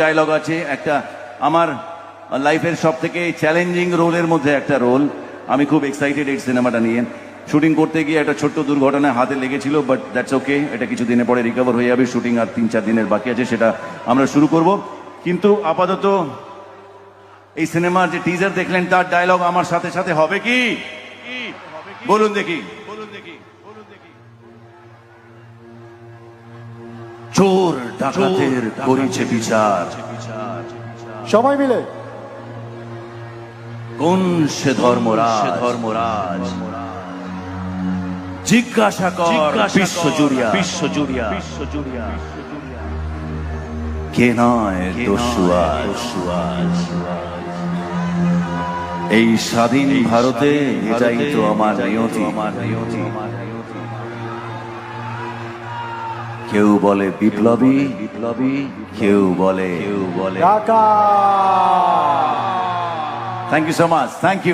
Dialogue আছে একটা আমার লাইফের সব থেকে চ্যালেঞ্জিং রোলের মধ্যে একটা রোল। আমি খুব এক্সাইটেড এই সিনেমাটা নিয়ে। শুটিং করতে গিয়ে একটা ছোট্ট দুর্ঘটনায় হাতে লেগেছিল, বাট দ্যাটস ওকে, এটা কিছু দিনের পরে রিকভার হয়ে যাবে। শুটিং আর 3-4 দিনের বাকি আছে, সেটা আমরা শুরু করব। কিন্তু আপাতত এই সিনেমার যে টিজার দেখলেন তার ডায়লগ আমার সাথে সাথে হবে কি বলুন দেখি। চোর ডাকাতের করেছে বিচার, সবাই মিলে কোন সে ধর্মরাজ জিজ্ঞাসা কর বিশ্বজুড়িয়া কে নয় দস্যুয়াজ। এই স্বাধীন ভারতে এটাই তো আমার নিয়তি। কেউ বলে বিপ্লবী, কেউ বলে কাকা। Thank you so much, thank you.